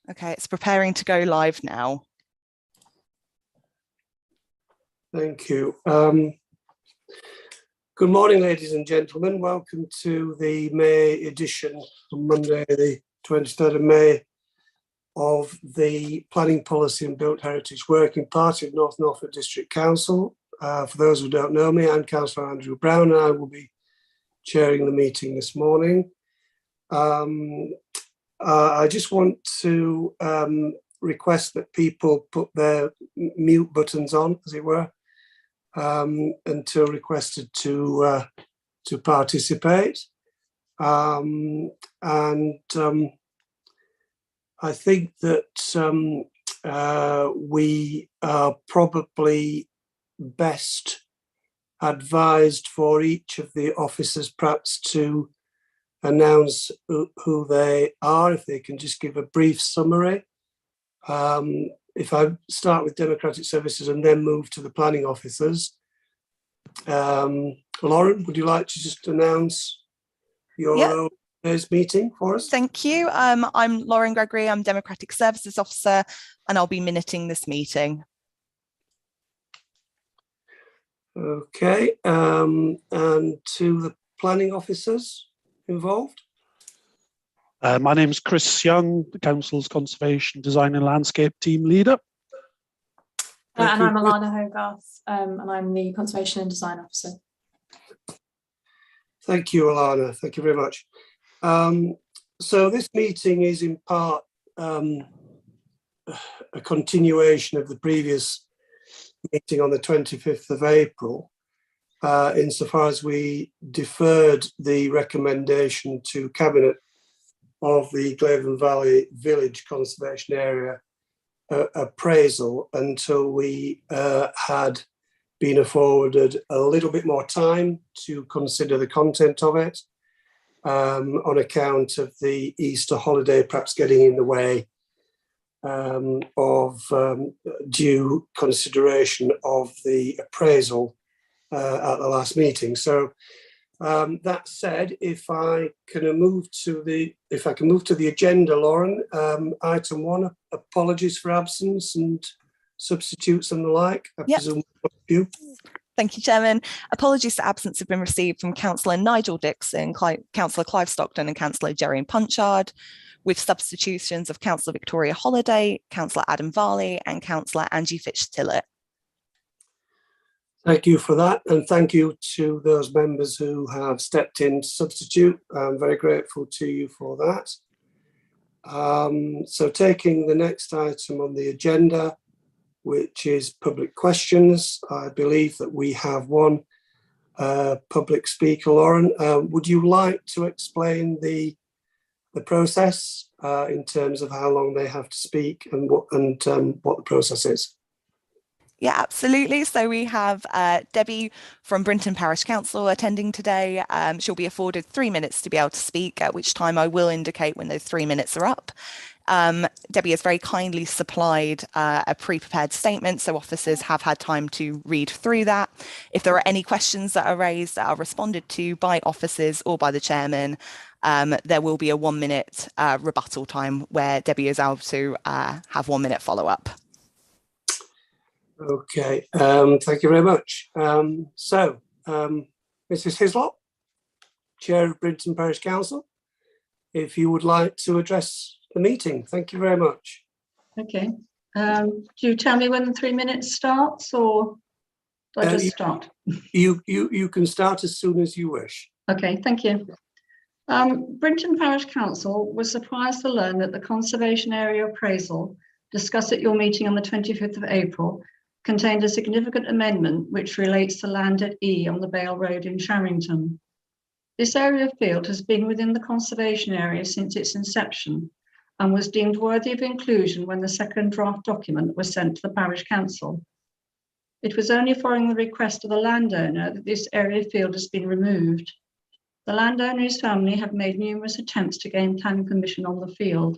Okay, it's preparing to go live now. Thank you. Good morning, ladies and gentlemen. Welcome to the May edition on Monday, the 23rd of May, of the Planning Policy and Built Heritage Working Party of North Norfolk District Council. For those who don't know me, I'm Councillor Andrew Brown and I will be chairing the meeting this morning. I just want to request that people put their mute buttons on, as it were, until requested to participate. I think that we are probably best advised for each of the officers perhaps to announce who they are, if they can just give a brief summary. If I start with Democratic Services and then move to the planning officers. Lauren, would you like to just announce your today's meeting for us? Thank you. I'm Lauren Gregory, I'm Democratic Services Officer, and I'll be minuting this meeting. Okay, and to the planning officers involved. My name is Chris Young, the Council's Conservation Design and Landscape Team Leader. And I'm Alana Hogarth, and I'm the Conservation and Design Officer. Thank you, Alana. Thank you very much. So this meeting is in part a continuation of the previous meeting on the 25th of April, insofar as we deferred the recommendation to Cabinet of the Glaven Valley Village Conservation Area appraisal until we had been afforded a little bit more time to consider the content of it, on account of the Easter holiday perhaps getting in the way of due consideration of the appraisal at the last meeting. So that said, if I can move to the agenda, Lauren, item 1, apologies for absence and substitutes and the like. I presume you. Thank you, Chairman. Apologies for absence have been received from Councillor Nigel Dixon, Councillor Clive Stockton and Councillor Jerry Punchard, with substitutions of Councillor Victoria Holliday, Councillor Adam Varley and Councillor Angie Fitch-Tillett. Thank you for that, and thank you to those members who have stepped in to substitute. I'm very grateful to you for that. So taking the next item on the agenda, which is public questions, I believe that we have one public speaker. Lauren, would you like to explain the process in terms of how long they have to speak and what the process is? Yeah, absolutely. So we have Debbie from Brinton Parish Council attending today. She'll be afforded 3 minutes to be able to speak, at which time I will indicate when those 3 minutes are up. Debbie has very kindly supplied a pre-prepared statement, so officers have had time to read through that. If there are any questions that are raised that are responded to by officers or by the chairman, there will be a 1 minute rebuttal time where Debbie is able to have 1 minute follow-up. Okay, thank you very much. Mrs. Hislop, Chair of Brinton Parish Council, if you would like to address the meeting, thank you very much. Okay. Do you tell me when the 3 minutes starts, or do I just start? You can start as soon as you wish. Okay, thank you. Brinton Parish Council was surprised to learn that the conservation area appraisal discussed at your meeting on the 25th of April contained a significant amendment which relates to land at E on the Bale Road in Sharrington. This area of field has been within the conservation area since its inception and was deemed worthy of inclusion when the second draft document was sent to the Parish Council. It was only following the request of the landowner that this area of field has been removed. The landowner and his family have made numerous attempts to gain planning permission on the field.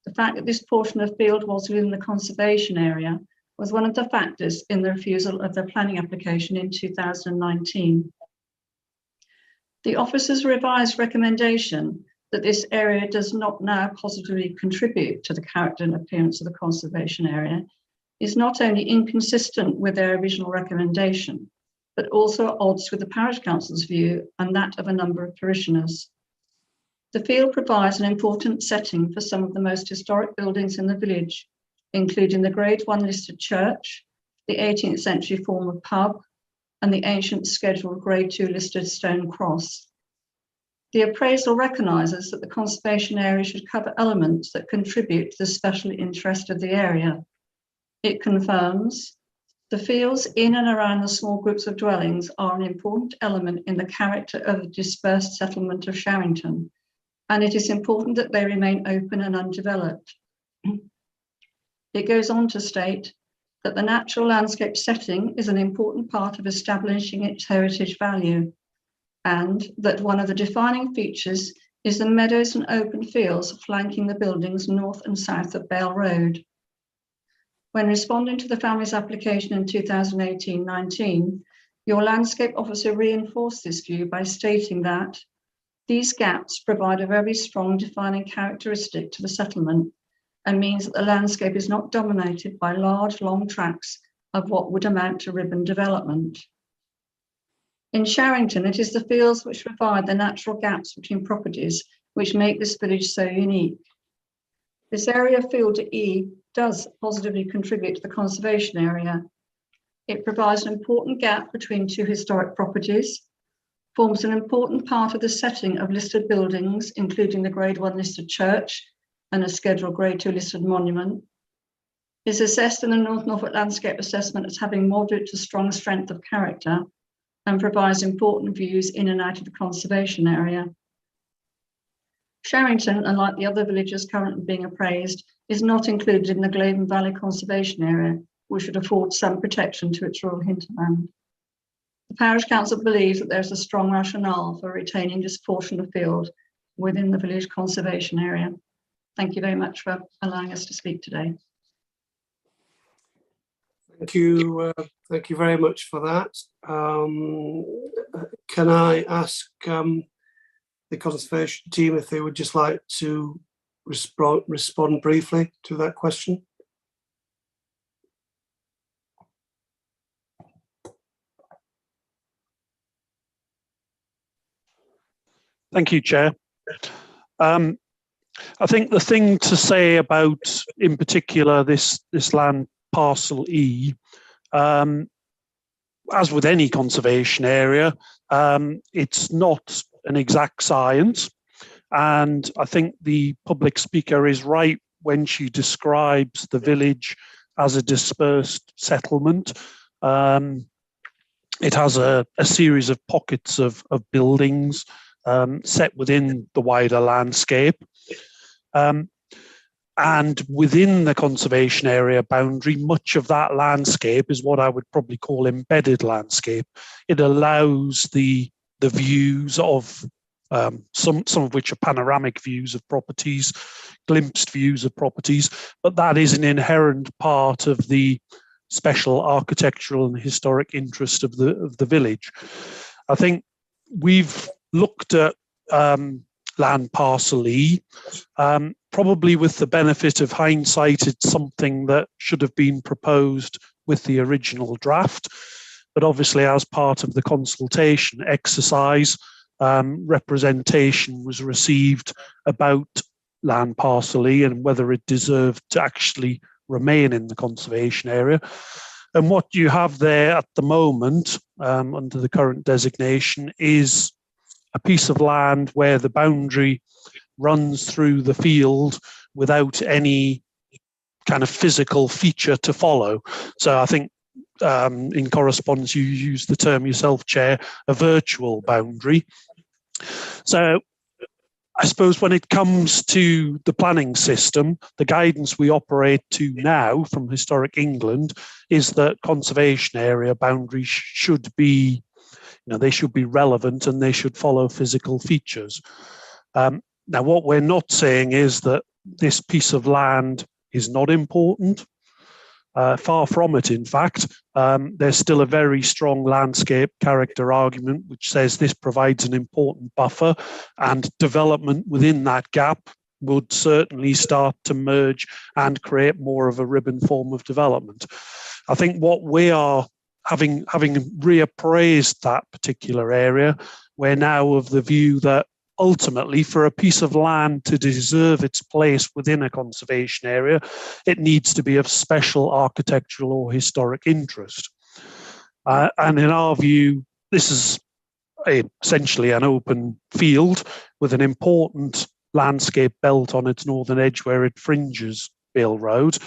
The fact that this portion of field was within the conservation area was one of the factors in the refusal of the planning application in 2019. The officer's revised recommendation that this area does not now positively contribute to the character and appearance of the conservation area is not only inconsistent with their original recommendation, but also at odds with the parish council's view and that of a number of parishioners. The field provides an important setting for some of the most historic buildings in the village, including the Grade 1 listed church, the 18th century form of pub, and the ancient scheduled Grade 2 listed stone cross. The appraisal recognises that the conservation area should cover elements that contribute to the special interest of the area. It confirms the fields in and around the small groups of dwellings are an important element in the character of the dispersed settlement of Sharrington, and it is important that they remain open and undeveloped. It goes on to state that the natural landscape setting is an important part of establishing its heritage value, and that one of the defining features is the meadows and open fields flanking the buildings north and south of Bale Road. When responding to the family's application in 2018-19, your landscape officer reinforced this view by stating that these gaps provide a very strong defining characteristic to the settlement and means that the landscape is not dominated by large, long tracts of what would amount to ribbon development. In Sharrington, it is the fields which provide the natural gaps between properties which make this village so unique. This area of field E does positively contribute to the conservation area. It provides an important gap between two historic properties, forms an important part of the setting of listed buildings, including the Grade 1 listed church and a scheduled Grade 2 listed monument, is assessed in the North Norfolk Landscape Assessment as having moderate to strong strength of character, and provides important views in and out of the conservation area. Sharrington, unlike the other villages currently being appraised, is not included in the Glaven Valley Conservation Area, which would afford some protection to its rural hinterland. The Parish Council believes that there's a strong rationale for retaining this portion of field within the village conservation area. Thank you very much for allowing us to speak today. Thank you very much for that. Can I ask the conservation team if they would just like to respond briefly to that question? Thank you, Chair. I think the thing to say about, in particular, this land parcel E, as with any conservation area, it's not an exact science. And I think the public speaker is right when she describes the village as a dispersed settlement. It has a series of pockets of buildings set within the wider landscape. And within the conservation area boundary, much of that landscape is what I would probably call embedded landscape. It allows the views of some of which are panoramic views of properties, glimpsed views of properties, but that is an inherent part of the special architectural and historic interest of the village. I think we've looked at land parcel E, probably with the benefit of hindsight. It's something that should have been proposed with the original draft, but obviously as part of the consultation exercise, representation was received about land parcel E and whether it deserved to actually remain in the conservation area. And what you have there at the moment, under the current designation, is a piece of land where the boundary runs through the field without any kind of physical feature to follow. So I think in correspondence, you use the term yourself, Chair, a virtual boundary. So I suppose when it comes to the planning system, the guidance we operate to now from Historic England is that conservation area boundaries should be, they should be relevant and they should follow physical features. Now, what we're not saying is that this piece of land is not important. Far from it, in fact. There's still a very strong landscape character argument which says this provides an important buffer, and development within that gap would certainly start to merge and create more of a ribbon form of development. I think what we are having reappraised that particular area, we're now of the view that ultimately, for a piece of land to deserve its place within a conservation area, it needs to be of special architectural or historic interest. And in our view, this is essentially an open field with an important landscape belt on its northern edge where it fringes Bale Road.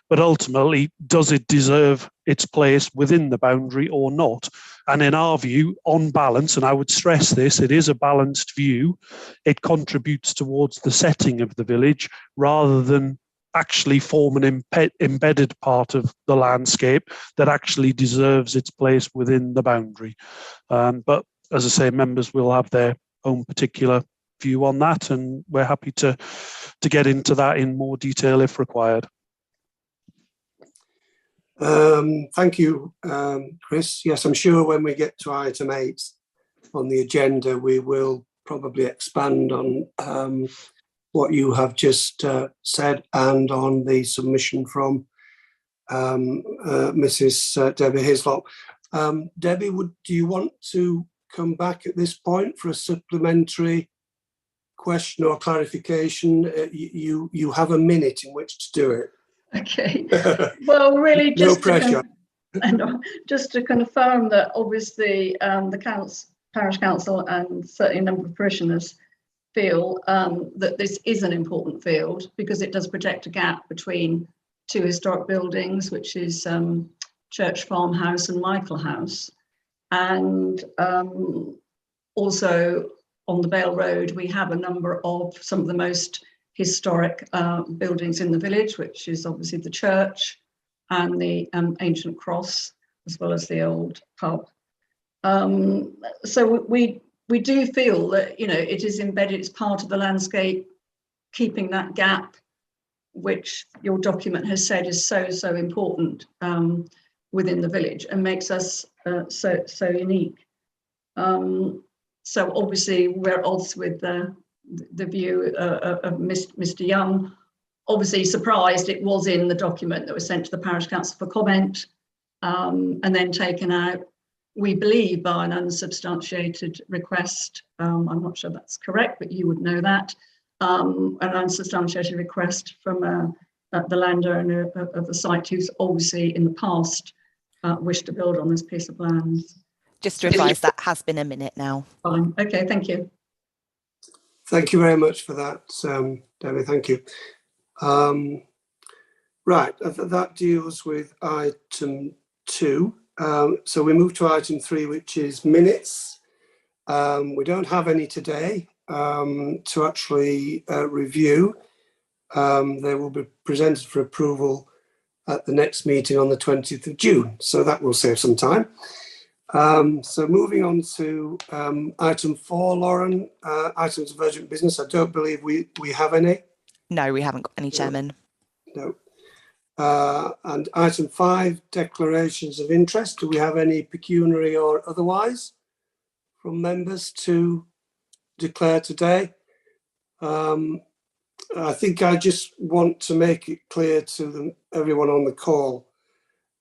But ultimately, does it deserve its place within the boundary or not? And in our view, on balance, and I would stress this, it is a balanced view, it contributes towards the setting of the village rather than actually form an embedded part of the landscape that actually deserves its place within the boundary. But as I say, members will have their own particular view on that, and we're happy to get into that in more detail if required. Thank you, Chris. Yes, I'm sure when we get to item 8 on the agenda, we will probably expand on what you have just said and on the submission from Mrs. Debbie Hislop. Debbie, do you want to come back at this point for a supplementary question or clarification? You have a minute in which to do it. Okay. Well, really, No pressure. Just to confirm that obviously the parish council and certainly a number of parishioners feel that this is an important field because it does project a gap between two historic buildings, which is Church Farmhouse and Michael House. And also on the Bale Road, we have a number of some of the most historic buildings in the village, which is obviously the church and the ancient cross, as well as the old pub. So we do feel that, you know, it is embedded, it's part of the landscape, keeping that gap, which your document has said is so important within the village and makes us so unique. So obviously we're at odds with the view of Mr. Young. Obviously surprised it was in the document that was sent to the parish council for comment and then taken out, we believe, by an unsubstantiated request. I'm not sure that's correct, but you would know that. An unsubstantiated request from the landowner of the site who's obviously in the past wished to build on this piece of land. Just to advise, that has been a minute now. Fine. Okay, thank you. Thank you very much for that, Debbie. Thank you. Right, that deals with item 2. So we move to item 3, which is minutes. We don't have any today to actually review. They will be presented for approval at the next meeting on the 20th of June. So that will save some time. So moving on to item 4, Lauren, items of urgent business. I don't believe we have any. No, we haven't got any, Chairman. No. And item 5, declarations of interest. Do we have any pecuniary or otherwise from members to declare today? I think I just want to make it clear to everyone on the call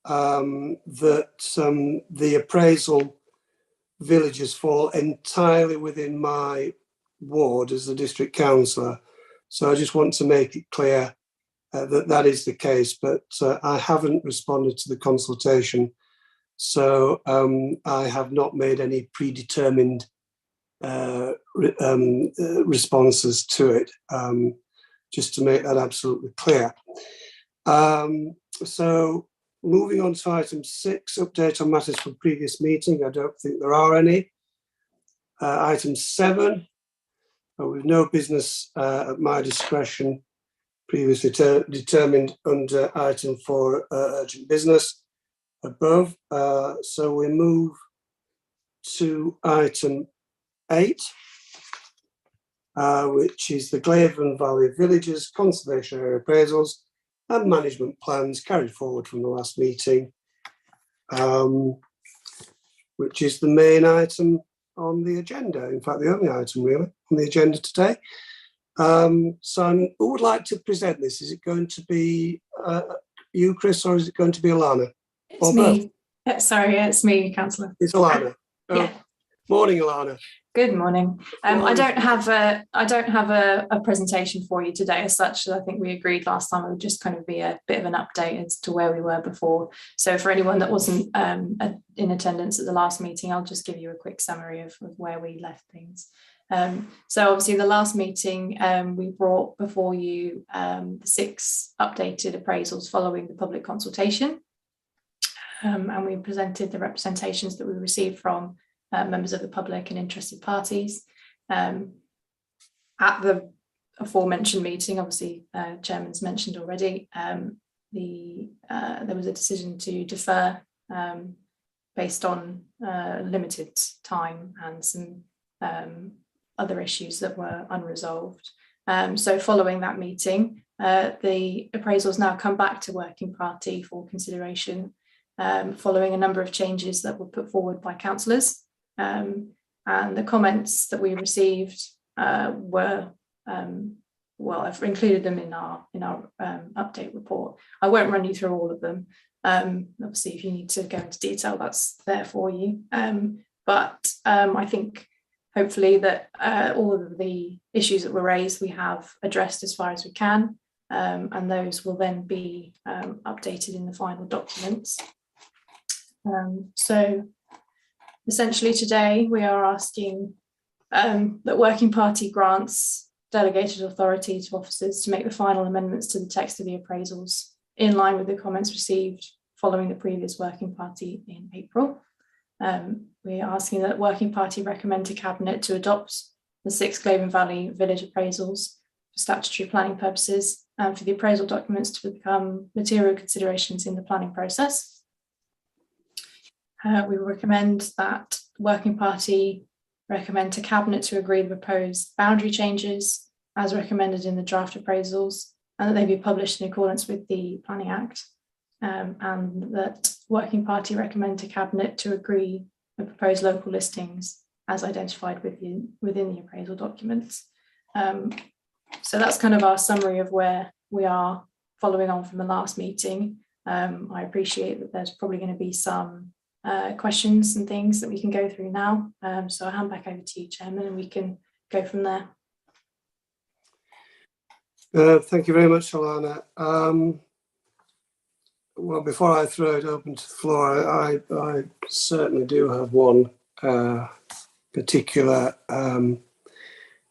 that the appraisal villages fall entirely within my ward as the district councillor. So I just want to make it clear that that is the case, but I haven't responded to the consultation. So I have not made any predetermined responses to it, just to make that absolutely clear. So moving on to item 6, update on matters from previous meeting. I don't think there are any. Item 7, with no business at my discretion previously determined under item 4, urgent business above. So we move to item 8, which is the Glaven Valley Villages Conservation Area Appraisals and management plans carried forward from the last meeting, which is the main item on the agenda. In fact, the only item really on the agenda today. So who would like to present this? Is it going to be you, Chris, or is it going to be Alana? It's me. Sorry, it's me, Councillor. It's Alana. Yeah. Morning, Alana. Good morning. I Morning. don't have a presentation for you today as such. I think we agreed last time it would just kind of be a bit of an update as to where we were before. So for anyone that wasn't in attendance at the last meeting, I'll just give you a quick summary of where we left things. So obviously the last meeting we brought before you the 6 updated appraisals following the public consultation, and we presented the representations that we received from members of the public and interested parties. At the aforementioned meeting, obviously Chairman's mentioned already, there was a decision to defer based on limited time and some other issues that were unresolved. So following that meeting, the appraisals now come back to Working Party for consideration, following a number of changes that were put forward by councillors. And the comments that we received were, well, I've included them in our update report. I won't run you through all of them. Obviously, if you need to go into detail, that's there for you. But I think hopefully that all of the issues that were raised we have addressed as far as we can, and those will then be updated in the final documents. So essentially today we are asking that Working Party grants delegated authority to officers to make the final amendments to the text of the appraisals in line with the comments received following the previous Working Party in April. We are asking that Working Party recommend to Cabinet to adopt the 6 Glaven Valley village appraisals for statutory planning purposes and for the appraisal documents to become material considerations in the planning process. We recommend that Working Party recommend to Cabinet to agree the proposed boundary changes as recommended in the draft appraisals and that they be published in accordance with the Planning Act, and that Working Party recommend to Cabinet to agree the proposed local listings as identified within the appraisal documents. So that's kind of our summary of where we are following on from the last meeting. I appreciate that there's probably going to be some questions and things that we can go through now. So I'll hand back over to you, Chairman, and we can go from there. Thank you very much, Alana. Well, before I throw it open to the floor, I certainly do have one particular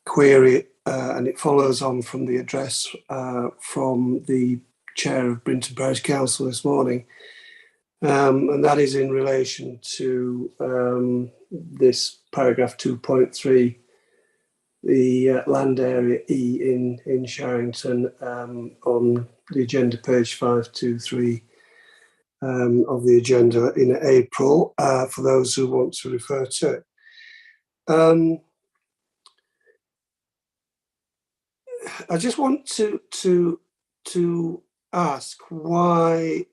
query, and it follows on from the address from the Chair of Brinton Parish Council this morning. And that is in relation to this paragraph 2.3, the land area E in Sharrington, on the agenda page 523 of the agenda in April, for those who want to refer to it. I just want to ask why,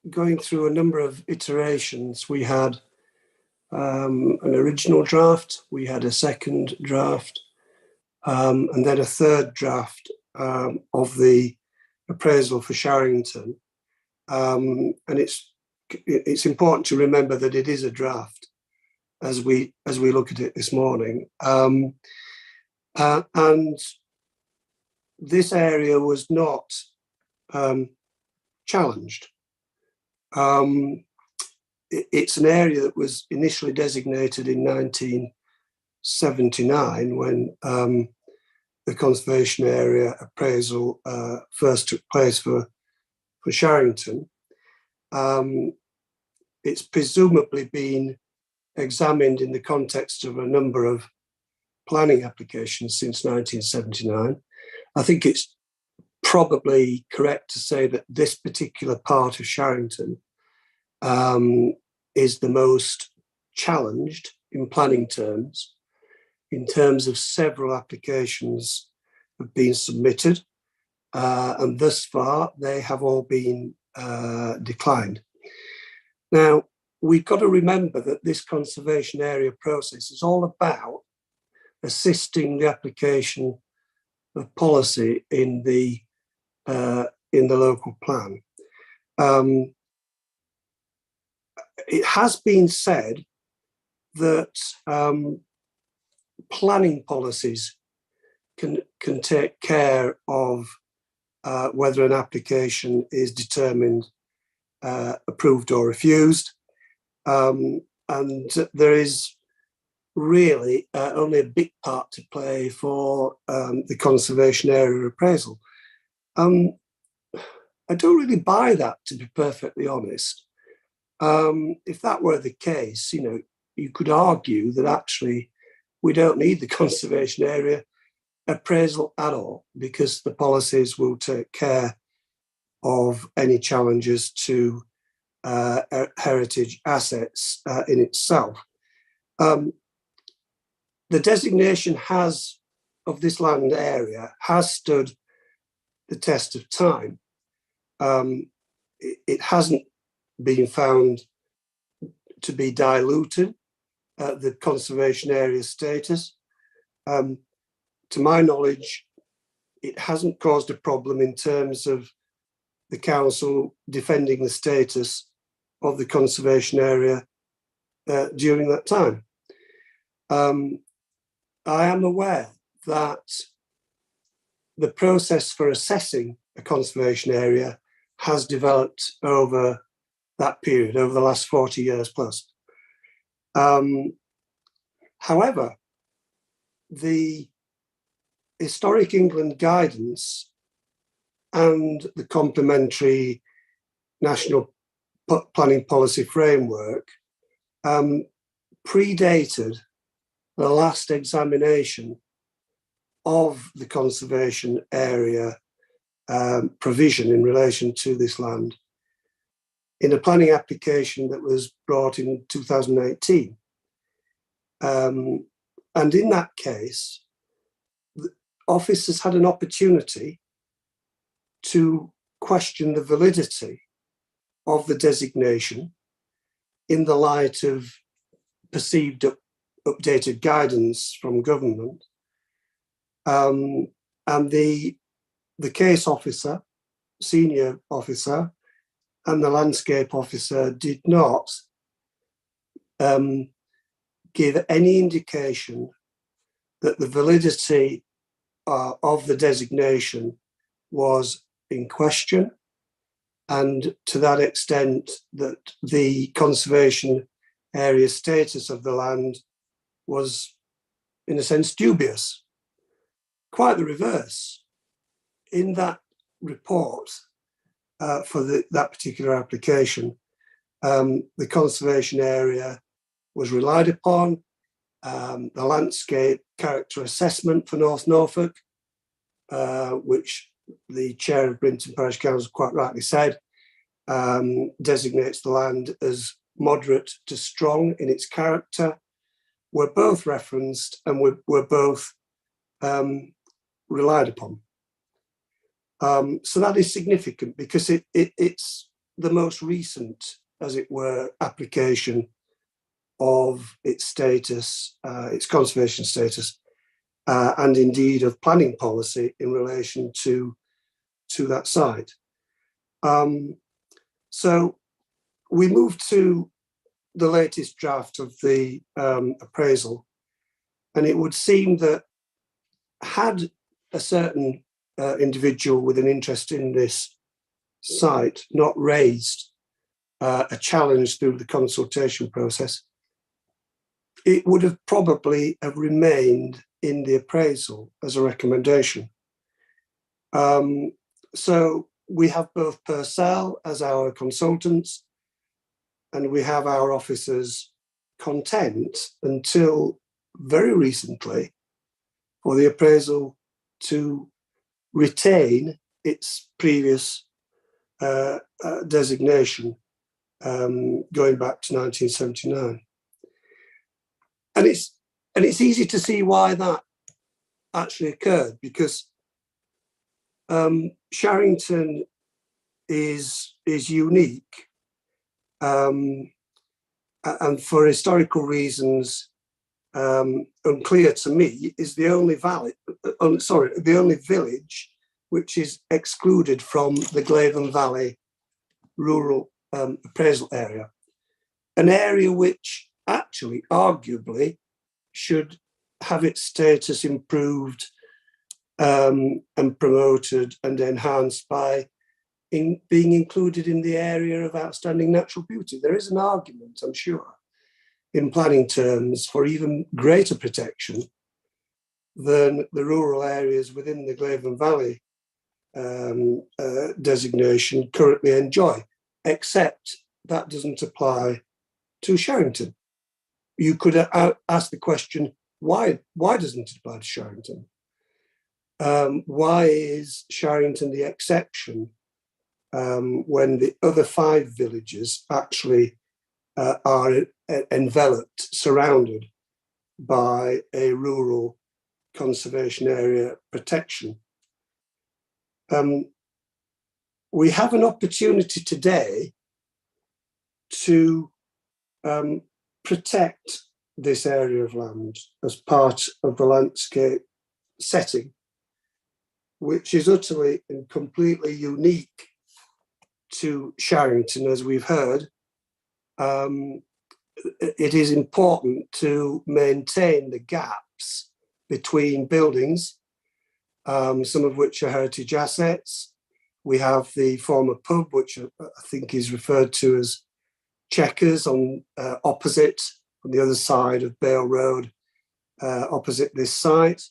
going through a number of iterations, we had an original draft, we had a second draft, and then a third draft of the appraisal for Sharrington. And it's important to remember that it is a draft as we look at it this morning. And this area was not challenged. It's an area that was initially designated in 1979 when the conservation area appraisal first took place for Sharrington. It's presumably been examined in the context of a number of planning applications since 1979. I think it's probably correct to say that this particular part of Sharrington is the most challenged in planning terms, in terms of several applications have been submitted. and thus far they have all been declined. Now, we've got to remember that this conservation area process is all about assisting the application of policy in the local plan. It has been said that planning policies can take care of whether an application is determined approved or refused, and there is really only a big part to play for the conservation area appraisal. I don't really buy that, to be perfectly honest. If that were the case, you could argue that actually we don't need the conservation area appraisal at all, because the policies will take care of any challenges to heritage assets in itself. The designation of this land area has stood the test of time. It hasn't been found to be diluted, the conservation area status. To my knowledge, it hasn't caused a problem in terms of the council defending the status of the conservation area during that time. I am aware that the process for assessing a conservation area has developed over that period, over the last 40 years plus. However, the Historic England guidance and the complementary National Planning Policy Framework predated the last examination of the conservation area provision in relation to this land in a planning application that was brought in 2018. And in that case, the officers had an opportunity to question the validity of the designation in the light of perceived updated guidance from government. And the case officer, senior officer, and the landscape officer did not give any indication that the validity of the designation was in question, and to that extent that the conservation area status of the land was, in a sense, dubious. Quite the reverse. In that report for that particular application, the conservation area was relied upon. The landscape character assessment for North Norfolk, which the chair of Brinton Parish Council quite rightly said, designates the land as moderate to strong in its character, were both referenced and were both relied upon. So that is significant because it's the most recent, as it were, application of its status, its conservation status, and indeed of planning policy in relation to that site. So we moved to the latest draft of the appraisal, and it would seem that had a certain individual with an interest in this site not raised a challenge through the consultation process, it would have probably have remained in the appraisal as a recommendation. So we have both Purcell as our consultants, and we have our officers content until very recently for the appraisal to retain its previous designation going back to 1979. And it's easy to see why that actually occurred, because Sharrington is unique, and for historical reasons unclear to me, is the only the only village which is excluded from the Glaven Valley rural appraisal area, an area which actually, arguably, should have its status improved and promoted and enhanced by being included in the area of outstanding natural beauty. There is an argument, I'm sure, in planning terms for even greater protection than the rural areas within the Glaven Valley designation currently enjoy, except that doesn't apply to Sharrington. You could ask the question, why doesn't it apply to Sharrington? Why is Sharrington the exception when the other 5 villages actually are enveloped, surrounded by a rural conservation area protection? We have an opportunity today to protect this area of land as part of the landscape setting, which is utterly and completely unique to Sharrington, as we've heard. It is important to maintain the gaps between buildings, some of which are heritage assets. We have the former pub, which I think is referred to as Checkers, on opposite, on the other side of Bale Road, opposite this site.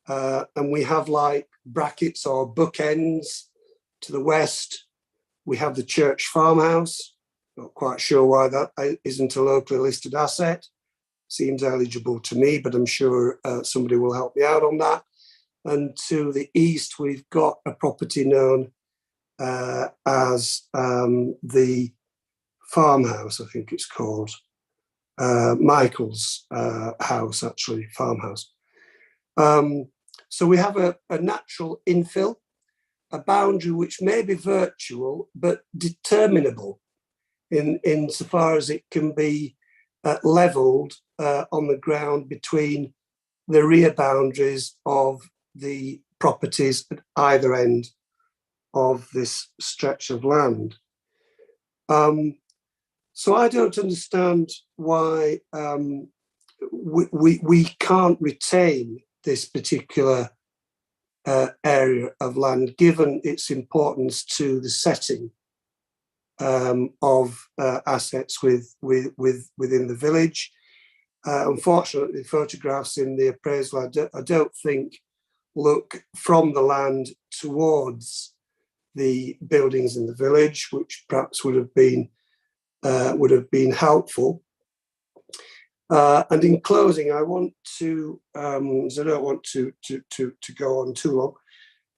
And we have like brackets or bookends to the west. We have the church farmhouse. Not quite sure why that isn't a locally listed asset. Seems eligible to me, but I'm sure somebody will help me out on that. And to the east, we've got a property known as the farmhouse, I think it's called. Michael's house, actually, farmhouse. So we have a natural infill, a boundary which may be virtual, but determinable insofar as it can be levelled on the ground between the rear boundaries of the properties at either end of this stretch of land. So I don't understand why we can't retain this particular area of land, given its importance to the setting of assets within the village. Unfortunately, photographs in the appraisal, I don't think, look from the land towards the buildings in the village, which perhaps would have been helpful. And in closing, I want to, as I don't want to go on too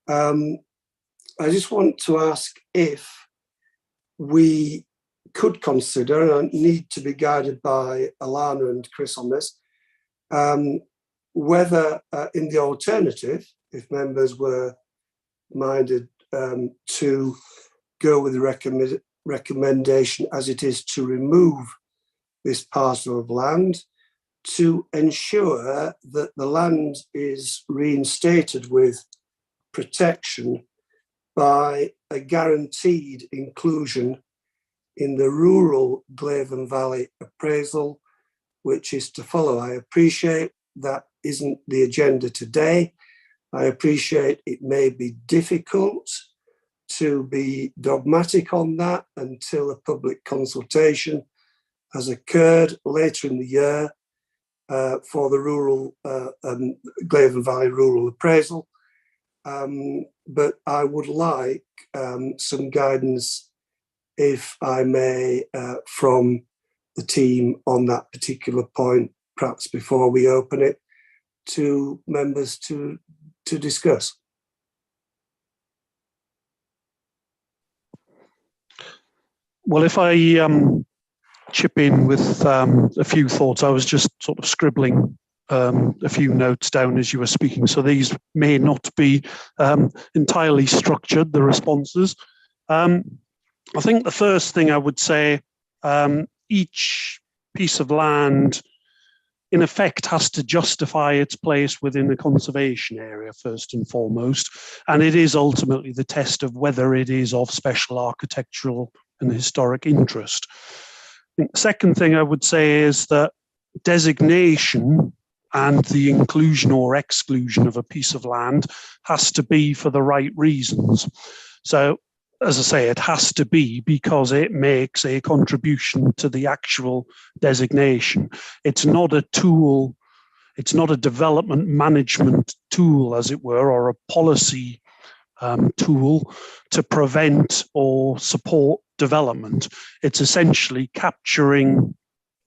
long, I just want to ask if we could consider, and I need to be guided by Alana and Chris on this, whether in the alternative, if members were minded to go with the recommendation as it is to remove this parcel of land, to ensure that the land is reinstated with protection by a guaranteed inclusion in the rural Glaven Valley appraisal, which is to follow. I appreciate that isn't the agenda today. I appreciate it may be difficult to be dogmatic on that until a public consultation has occurred later in the year for the rural Glaven Valley rural appraisal. But I would like some guidance, if I may, from the team on that particular point, perhaps before we open it to members to discuss. Well, if I chip in with a few thoughts, I was just sort of scribbling a few notes down as you were speaking, so these may not be entirely structured, the responses. I think the first thing I would say, each piece of land in effect has to justify its place within the conservation area first and foremost, and it is ultimately the test of whether it is of special architectural and historic interest. I think the second thing I would say is that designation and the inclusion or exclusion of a piece of land has to be for the right reasons. So, as I say, it has to be because it makes a contribution to the actual designation. It's not a tool, it's not a development management tool, as it were, or a policy tool to prevent or support development. It's essentially capturing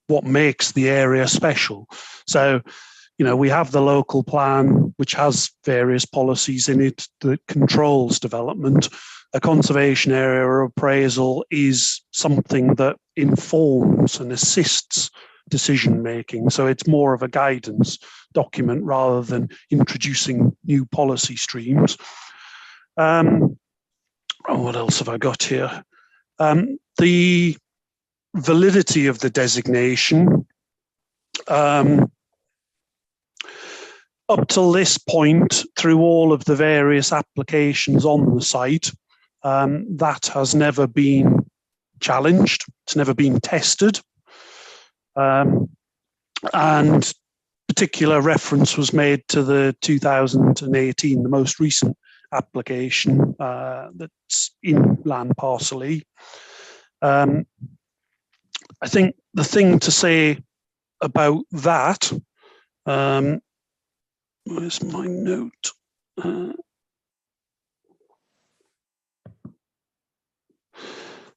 what makes the area special. So, we have the local plan, which has various policies in it that controls development. A conservation area appraisal is something that informs and assists decision making. So it's more of a guidance document rather than introducing new policy streams. What else have I got here? The validity of the designation. Up till this point, through all of the various applications on the site, that has never been challenged. It's never been tested. And particular reference was made to the 2018, the most recent application that's in Land Parcel E. I think the thing to say about that, where's my note?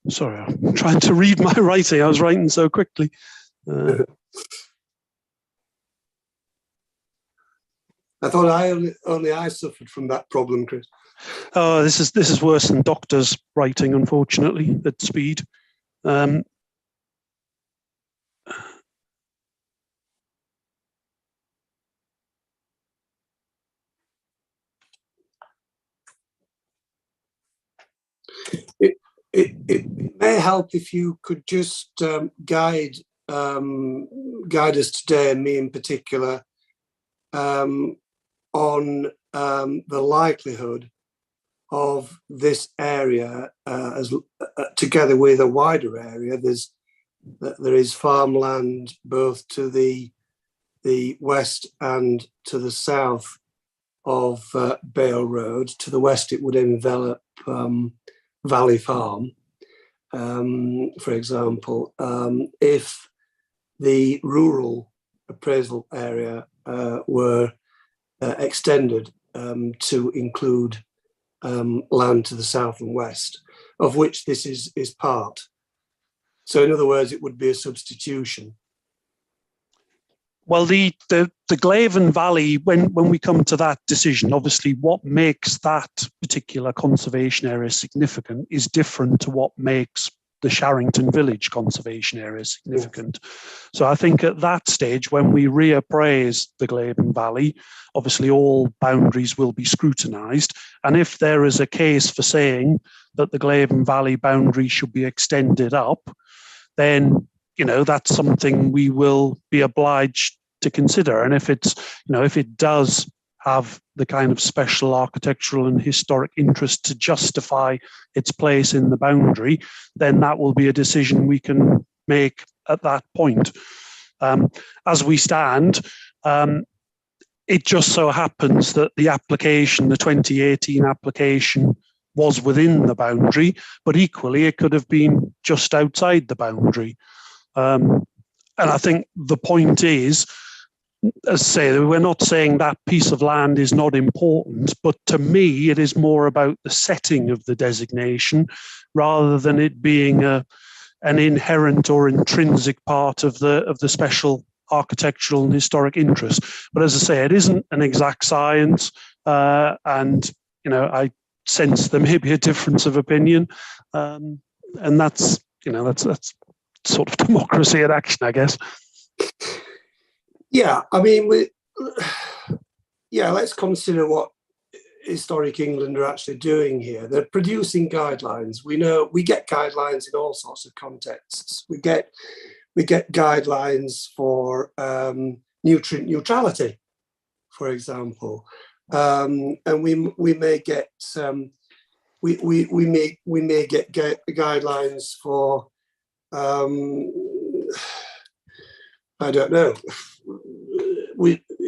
Sorry, I'm trying to read my writing. I was writing so quickly. I thought only I suffered from that problem, Chris. Oh, this is worse than doctors writing, unfortunately, at speed. It may help if you could just guide us today, me in particular, on the likelihood of this area as together with a wider area. There is farmland both to the west and to the south of Bale Road. To the west, it would envelop Valley Farm, for example. If the rural appraisal area were extended to include land to the south and west, of which this is part. So in other words, it would be a substitution. Well, the Glaven Valley, when we come to that decision, obviously what makes that particular conservation area significant is different to what makes the Sharrington Village conservation area significant. So I think at that stage, when we reappraise the Glaven Valley, obviously all boundaries will be scrutinised. And if there is a case for saying that the Glaven Valley boundary should be extended up, then that's something we will be obliged to consider. And if it's, if it does have the kind of special architectural and historic interest to justify its place in the boundary, then that will be a decision we can make at that point. As we stand, it just so happens that the application, the 2018 application, was within the boundary, but equally it could have been just outside the boundary. And I think the point is, as I say, we're not saying that piece of land is not important, but to me, it is more about the setting of the designation rather than it being an inherent or intrinsic part of the special architectural and historic interest. But as I say, it isn't an exact science, and I sense there may be a difference of opinion, and that's sort of democracy in action, I guess. Yeah, I mean, let's consider what Historic England are actually doing here. They're producing guidelines. We know we get guidelines in all sorts of contexts. We get guidelines for nutrient neutrality, for example, and we may get we may get guidelines for I don't know,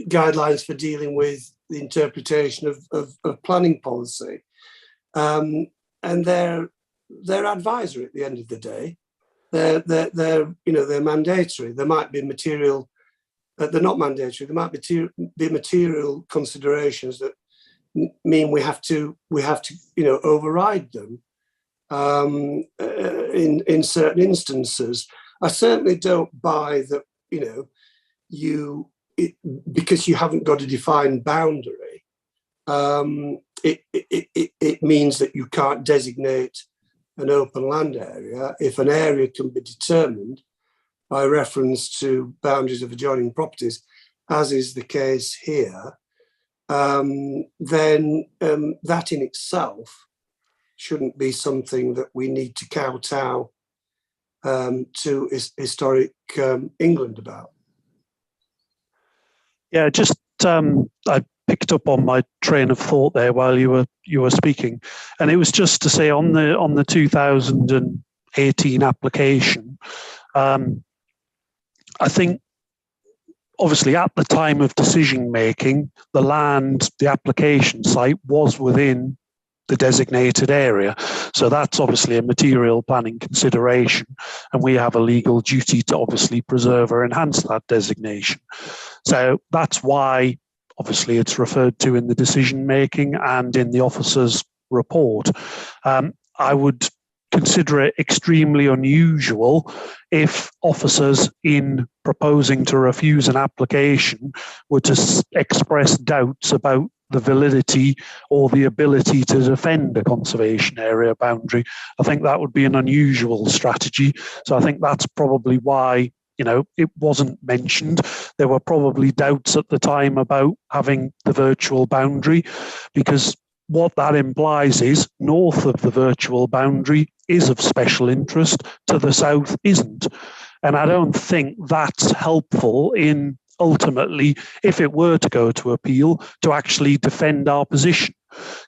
guidelines for dealing with the interpretation of planning policy, and they're advisory at the end of the day. They're mandatory. There might be material. They're not mandatory. There might be material considerations that mean we have to override them in certain instances. I certainly don't buy that. Because you haven't got a defined boundary, it means that you can't designate an open land area. If an area can be determined by reference to boundaries of adjoining properties, as is the case here, then that in itself shouldn't be something that we need to kowtow to Historic England about. Yeah, just I picked up on my train of thought there while you were speaking, and it was just to say on the 2018 application, I think obviously at the time of decision making, the application site was within the designated area. So that's obviously a material planning consideration, and we have a legal duty to obviously preserve or enhance that designation. So that's why obviously it's referred to in the decision making and in the officer's report. I would consider it extremely unusual if officers, in proposing to refuse an application, were to express doubts about the validity or the ability to defend a conservation area boundary. I think that would be an unusual strategy. So I think that's probably why, it wasn't mentioned. There were probably doubts at the time about having the virtual boundary, because what that implies is north of the virtual boundary is of special interest, to the south isn't. And I don't think that's helpful in ultimately, if it were to go to appeal, to actually defend our position.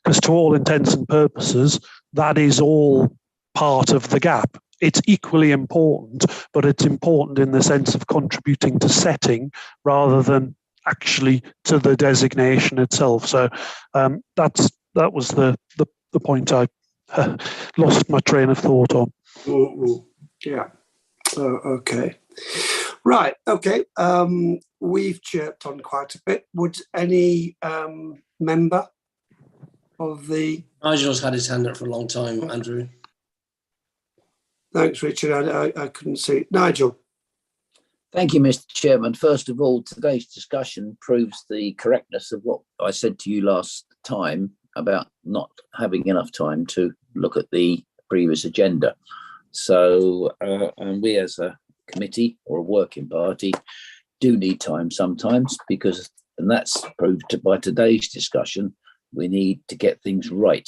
Because to all intents and purposes, that is all part of the gap. It's equally important, but it's important in the sense of contributing to setting rather than actually to the designation itself. So that was the point I lost my train of thought on. Yeah. Okay. Right. Okay. We've chirped on quite a bit. Would any member of the... Nigel's had his hand up for a long time, Andrew. Thanks, Richard. I couldn't see. Nigel. Thank you, Mr. Chairman. First of all, today's discussion proves the correctness of what I said to you last time about not having enough time to look at the previous agenda. So and we as a committee or a working party do need time sometimes, because, and that's proved by today's discussion, we need to get things right.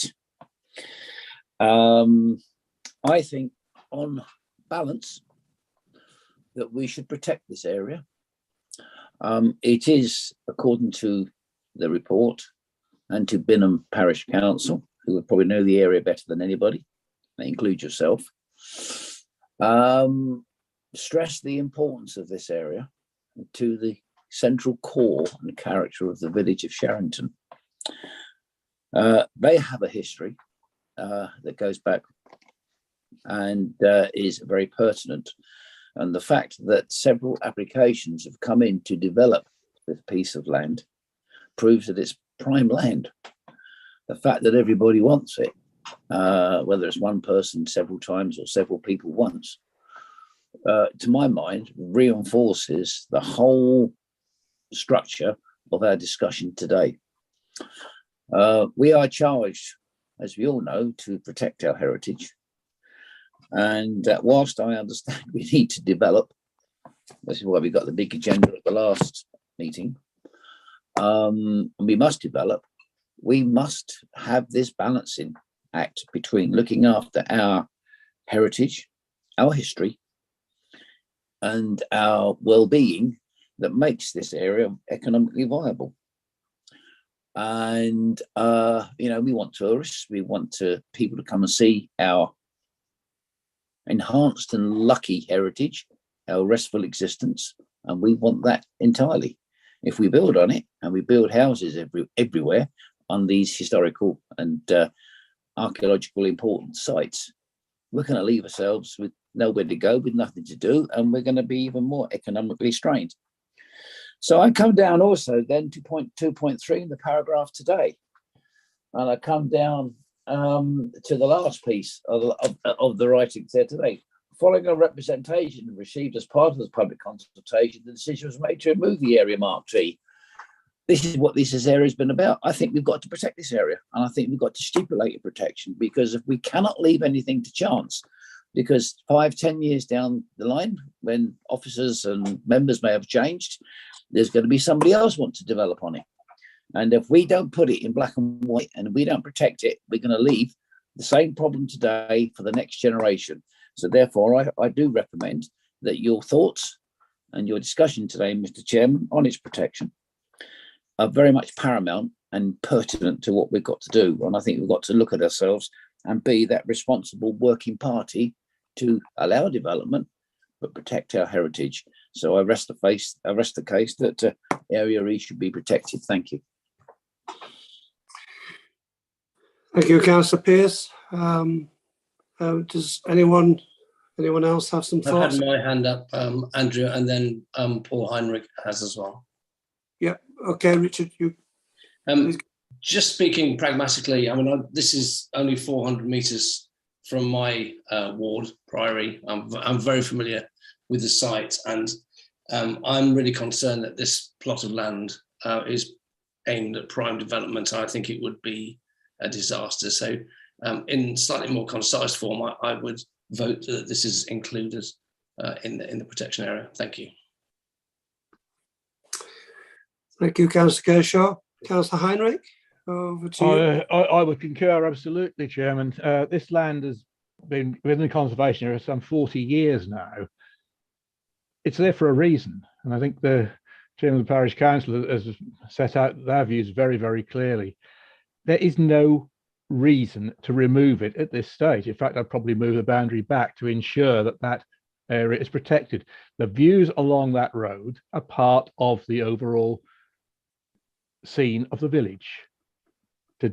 I think on balance that we should protect this area. It is, according to the report and to Binham Parish Council, who would probably know the area better than anybody, that includes yourself, stress the importance of this area to the central core and character of the village of Sherrington. They have a history that goes back and is very pertinent. And the fact that several applications have come in to develop this piece of land proves that it's prime land. The fact that everybody wants it, whether it's one person several times or several people once, to my mind, reinforces the whole structure of our discussion today. We are charged, as we all know, to protect our heritage. And whilst I understand we need to develop, this is why we got the big agenda at the last meeting, and we must develop, we must have this balancing act between looking after our heritage, our history, and our well-being that makes this area economically viable. And we want tourists, we want people to come and see our enhanced and lucky heritage, our restful existence, and we want that entirely. If we build on it, and we build houses everywhere on these historical and archaeological important sites, we're going to leave ourselves with nowhere to go, with nothing to do, and we're going to be even more economically strained. So I come down also then to point 2.3 in the paragraph today, and I come down to the last piece of the writings there today. Following a representation received as part of the public consultation, the decision was made to remove the area marked T. This is what this area has been about. I think we've got to protect this area, and I think we've got to stipulate a protection, because if we cannot leave anything to chance, because 5-10 years down the line, when officers and members may have changed, there's going to be somebody else want to develop on it. And if we don't put it in black and white and we don't protect it, we're going to leave the same problem today for the next generation. So therefore, I do recommend that your thoughts and your discussion today, Mr. Chairman, on its protection are very much paramount and pertinent to what we've got to do. And I think we've got to look at ourselves and be that responsible working party to allow development, but protect our heritage. So I rest the case that Area E should be protected. Thank you. Thank you, Councillor Pearce. Does anyone else have some thoughts? I've had my hand up, Andrew, and then Paul Heinrich has as well. Yeah. Okay, Richard. You. Just speaking pragmatically, I mean, this is only 400 metres from my ward, Priory. I'm very familiar with the site, and I'm really concerned that this plot of land is aimed at prime development. I think it would be a disaster. So in slightly more concise form, I would vote that this is included in the protection area. Thank you. Thank you, Councillor Kershaw. Councillor Heinrich, over to you. I would concur absolutely, Chairman. This land has been within the conservation area for some 40 years now. It's there for a reason, and I think the Chairman of the Parish Council has set out their views very, very clearly. There is no reason to remove it at this stage. In fact, I'd probably move the boundary back to ensure that that area is protected. The views along that road are part of the overall scene of the village. To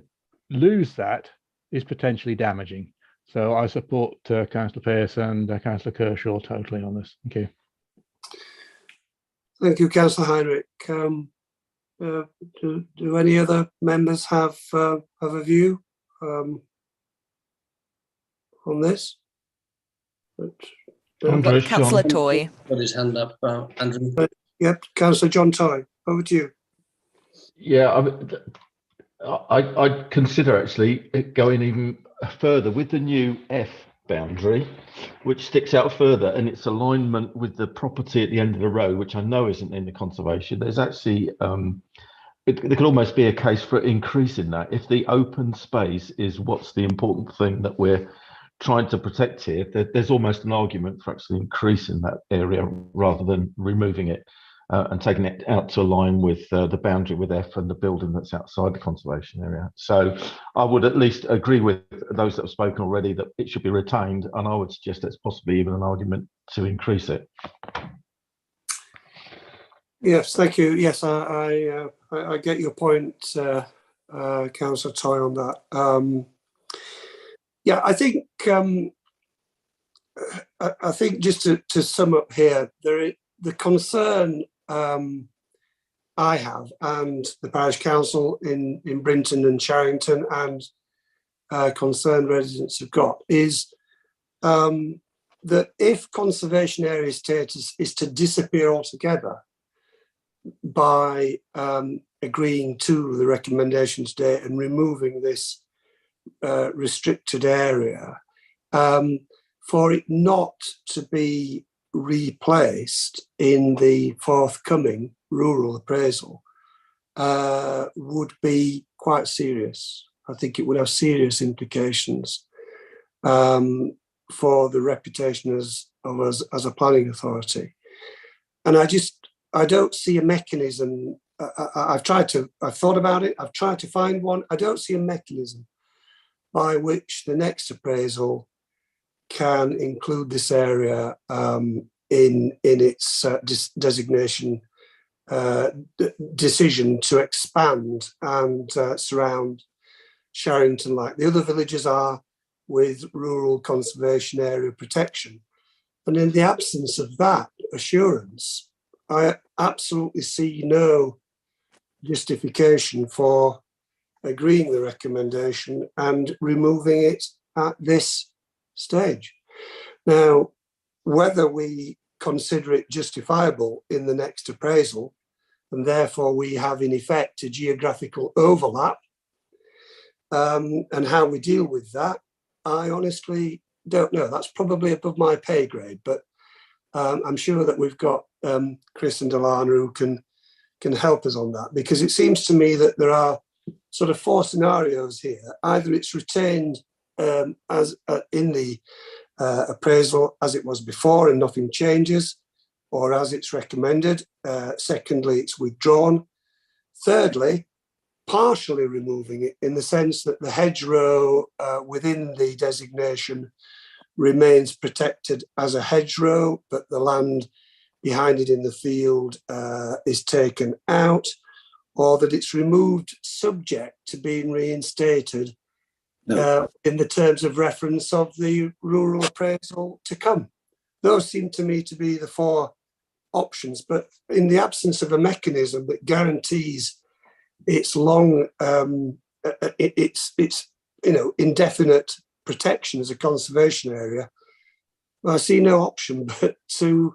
lose that is potentially damaging. So I support Councillor Pearce and Councillor Kershaw totally on this. Thank you. Thank you, Councillor Heinrich. Do any other members have a view on this? Councillor Toy. Put his hand up, Andrew. Yep, Councillor John Toy, over to you. Yeah, I'd consider actually going even further with the new F boundary, which sticks out further, and its alignment with the property at the end of the road, which I know isn't in the conservation. There's actually there could almost be a case for increasing that. If the open space is what's the important thing that we're trying to protect here, there's almost an argument for actually increasing that area rather than removing it and taking it out to align with the boundary with F and the building that's outside the conservation area. So I would at least agree with those that have spoken already that it should be retained, and I would suggest there's possibly even an argument to increase it. Yes, thank you. Yes, I get your point, Councillor Toy, on that. Yeah, I think just to sum up here, the concern I have, and the parish council in Brinton and Charrington and concerned residents have got, is that if conservation area status is to disappear altogether by agreeing to the recommendation today and removing this restricted area, for it not to be replaced in the forthcoming rural appraisal would be quite serious. I think it would have serious implications for the reputation of us as a planning authority. And I don't see a mechanism. I've thought about it. I've tried to find one. I don't see a mechanism by which the next appraisal can include this area in its designation decision to expand and surround Sharrington like the other villages are with rural conservation area protection. And in the absence of that assurance, I absolutely see no justification for agreeing the recommendation and removing it at this stage. Now, whether we consider it justifiable in the next appraisal, and therefore we have in effect a geographical overlap, and how we deal with that, I honestly don't know. That's probably above my pay grade, but I'm sure that we've got Chris and Delana who can help us on that, because it seems to me that there are sort of four scenarios here. Either it's retained as in the appraisal as it was before and nothing changes, or as it's recommended. Secondly, it's withdrawn. Thirdly, partially removing it in the sense that the hedgerow within the designation remains protected as a hedgerow, but the land behind it in the field is taken out, or that it's removed subject to being reinstated in the terms of reference of the rural appraisal to come. Those seem to me to be the four options, but in the absence of a mechanism that guarantees its long, it's indefinite protection as a conservation area, I see no option but to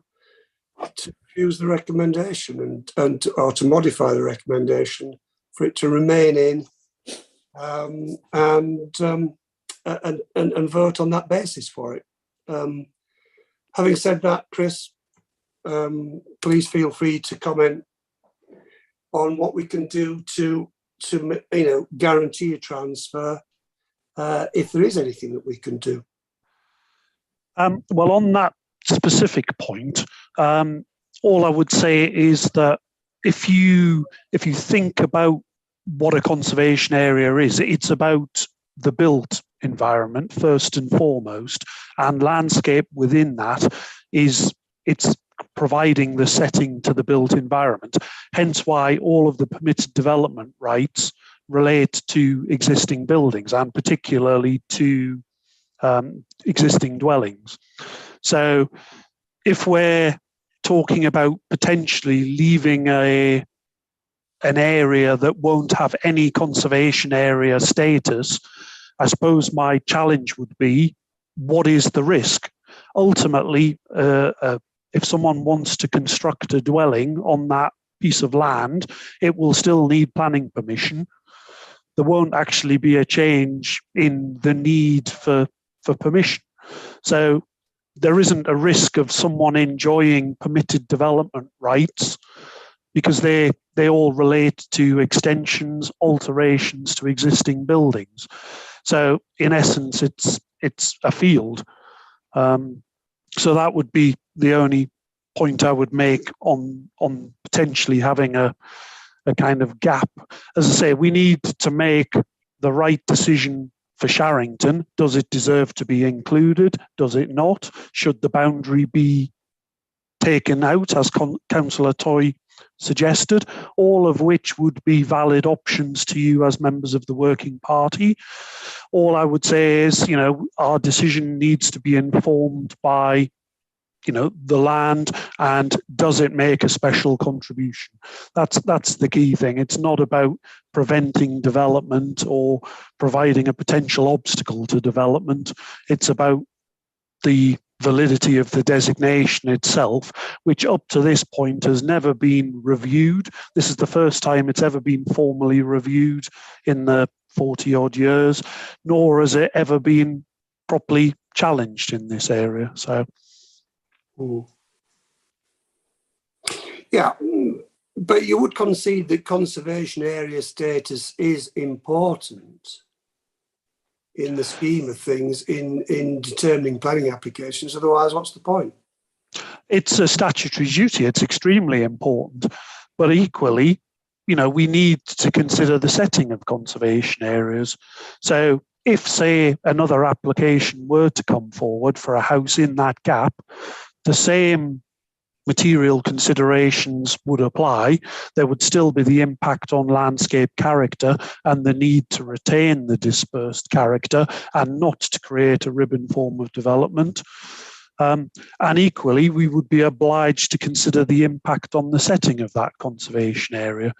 refuse the recommendation or to modify the recommendation for it to remain in, and vote on that basis for it. Having said that, Chris, please feel free to comment on what we can do to guarantee a transfer, if there is anything that we can do. Well, on that specific point, all I would say is that if you think about what a conservation area is, it's about the built environment first and foremost, and landscape within that it's providing the setting to the built environment. Hence why all of the permitted development rights relate to existing buildings, and particularly to existing dwellings. So if we're talking about potentially leaving an area that won't have any conservation area status, I suppose my challenge would be, what is the risk? Ultimately, if someone wants to construct a dwelling on that piece of land, it will still need planning permission. There won't actually be a change in the need for permission. So there isn't a risk of someone enjoying permitted development rights, because they all relate to extensions, alterations to existing buildings. So in essence, it's a field. So that would be the only point I would make on potentially having a kind of gap. As I say, we need to make the right decision for Sharrington. Does it deserve to be included? Does it not? Should the boundary be taken out, as Councillor Toy suggested? All of which would be valid options to you as members of the working party. All I would say is, our decision needs to be informed by, the land, and does it make a special contribution? That's the key thing. It's not about preventing development or providing a potential obstacle to development. It's about the validity of the designation itself, which up to this point has never been reviewed. This is the first time it's ever been formally reviewed in the 40 odd years, nor has it ever been properly challenged in this area. So yeah, But you would concede that conservation area status is important in the scheme of things in determining planning applications. Otherwise, what's the point? It's a statutory duty. It's extremely important. But equally, we need to consider the setting of conservation areas. So if, say, another application were to come forward for a house in that gap, the same material considerations would apply. There would still be the impact on landscape character and the need to retain the dispersed character and not to create a ribbon form of development. And equally, we would be obliged to consider the impact on the setting of that conservation area.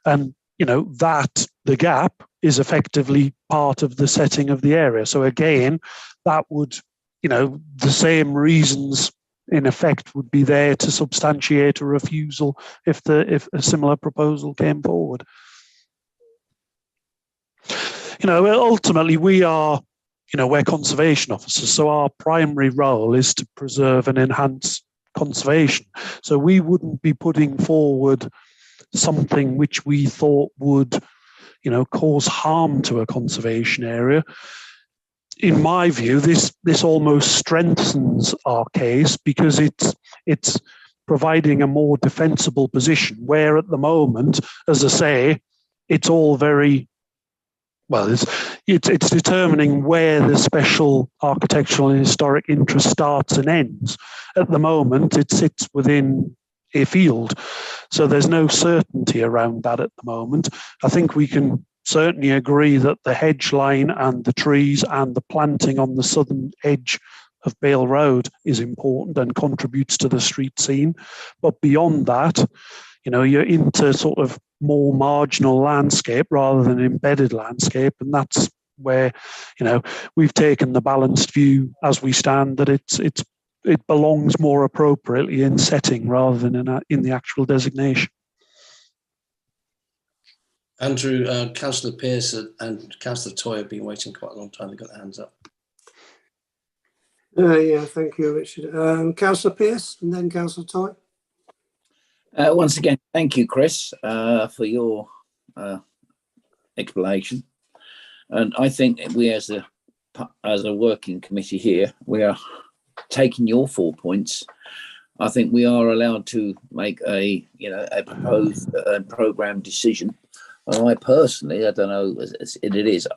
And, the gap is effectively part of the setting of the area. So again, that would, the same reasons in effect would be there to substantiate a refusal if a similar proposal came forward. Ultimately we are, we're conservation officers, so our primary role is to preserve and enhance conservation. So we wouldn't be putting forward something which we thought would, cause harm to a conservation area. In my view, this almost strengthens our case because it's providing a more defensible position, where at the moment, as I say, it's all very well. It's determining where the special architectural and historic interest starts and ends. At the moment, it sits within a field, so there's no certainty around that at the moment. I think we can certainly agree that the hedge line and the trees and the planting on the southern edge of Bale Road is important and contributes to the street scene. But beyond that, you're into sort of more marginal landscape rather than embedded landscape. And that's where, we've taken the balanced view as we stand that it belongs more appropriately in setting rather than in the actual designation. Andrew, Councillor Pearce and Councillor Toy have been waiting quite a long time. They've got their hands up. Yeah, thank you, Richard. Councillor Pearce and then Councillor Toy. Once again, thank you, Chris, for your explanation. And I think we, as a working committee here, we are taking your 4 points. I think we are allowed to make a proposed programme decision. And I personally, I don't know,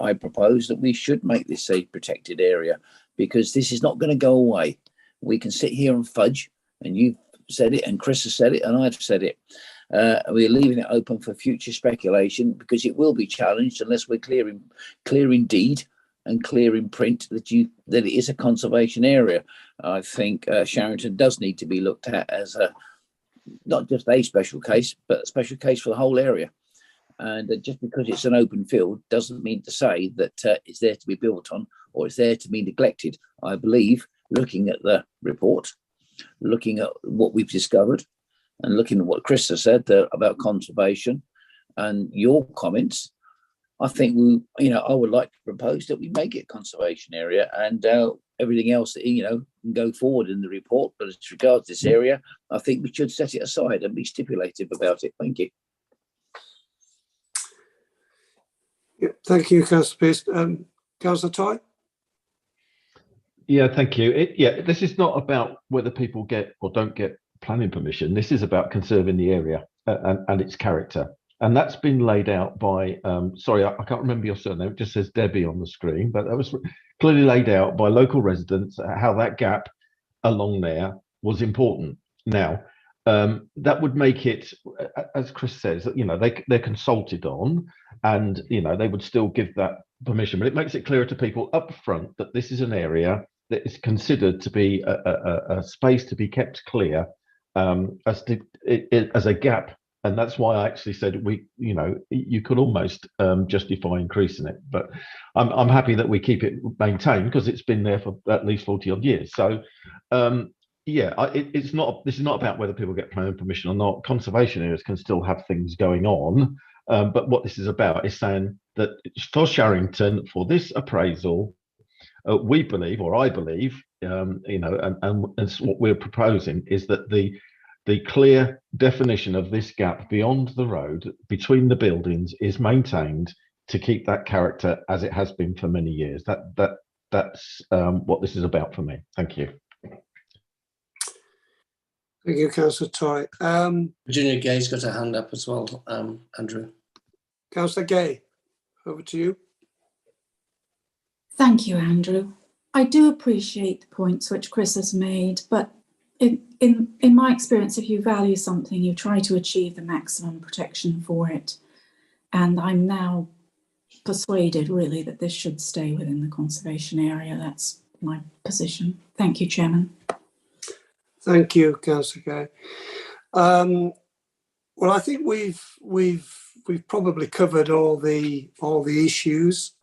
I propose that we should make this a protected area, because this is not going to go away. We can sit here and fudge, and you've said it, and Chris has said it, and I've said it. We're leaving it open for future speculation, because it will be challenged unless we're clear in deed and clear in print that it is a conservation area. I think Sharrington does need to be looked at as not just a special case, but a special case for the whole area. And just because it's an open field doesn't mean to say that it's there to be built on or it's there to be neglected. I believe, looking at the report, looking at what we've discovered, and looking at what Chris has said about conservation and your comments, I think I would like to propose that we make it a conservation area, and everything else that can go forward in the report. But as regards this area, I think we should set it aside and be stipulative about it. Thank you. Yeah, thank you, Councillor Pearce. Councillor Toy. Yeah, thank you. This is not about whether people get or don't get planning permission. This is about conserving the area and its character. And that's been laid out by, sorry, I can't remember your surname, it just says Debbie on the screen, but that was clearly laid out by local residents, how that gap along there was important. Now, that would make it, as Chris says, they're consulted on, and they would still give that permission, but it makes it clearer to people up front that this is an area that is considered to be a space to be kept clear as a gap. And that's why I actually said you could almost justify increasing it, but I'm happy that we keep it maintained because it's been there for at least 40 odd years. So this is not about whether people get planning permission or not. Conservation areas can still have things going on, but what this is about is saying that for Sharrington, for this appraisal, we believe, or I believe, and what we're proposing is that the the clear definition of this gap beyond the road between the buildings is maintained to keep that character as it has been for many years. That's what this is about for me. Thank you. Thank you, Councillor Toy. Virginia Gay's got her hand up as well, Andrew. Councillor Gay, over to you. Thank you, Andrew. I do appreciate the points which Chris has made, but in my experience, if you value something, you try to achieve the maximum protection for it. And I'm now persuaded, really, that this should stay within the conservation area. That's my position. Thank you, Chairman. Thank you, Councillor Gay. Well, I think we've probably covered all the issues.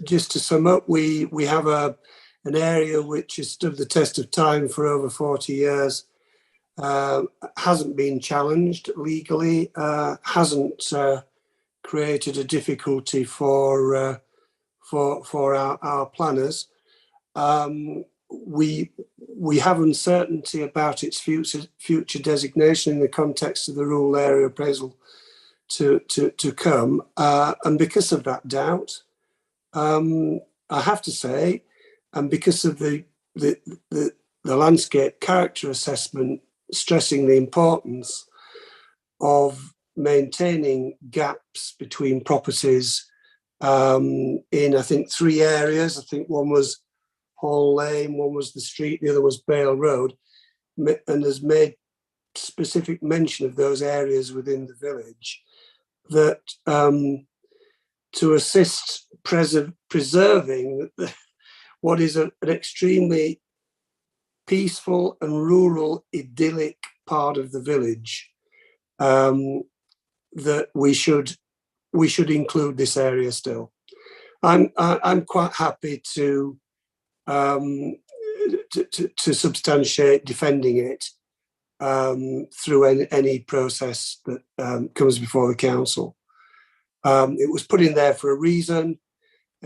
Just to sum up, we have an area which has stood the test of time for over 40 years, hasn't been challenged legally, hasn't created a difficulty for our planners. We have uncertainty about its future designation in the context of the rural area appraisal to come, and because of that doubt, I have to say, and because of the landscape character assessment stressing the importance of maintaining gaps between properties in, I think, 3 areas. I think one was Hall Lane, one was the street, the other was Bale Road, and has made specific mention of those areas within the village, that to assist preserving what is an extremely peaceful and rural, idyllic part of the village, that we should include this area still. I'm quite happy to substantiate defending it through any process that comes before the council. It was put in there for a reason.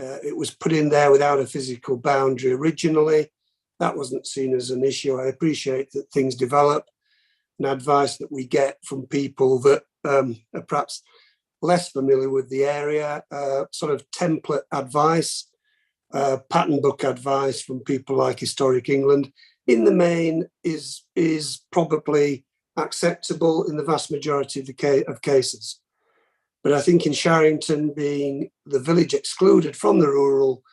It was put in there without a physical boundary originally. That wasn't seen as an issue. I appreciate that things develop, and advice that we get from people that are perhaps less familiar with the area, sort of template advice, pattern book advice from people like Historic England, in the main is probably acceptable in the vast majority of cases. But I think in Sharrington, being the village excluded from the rural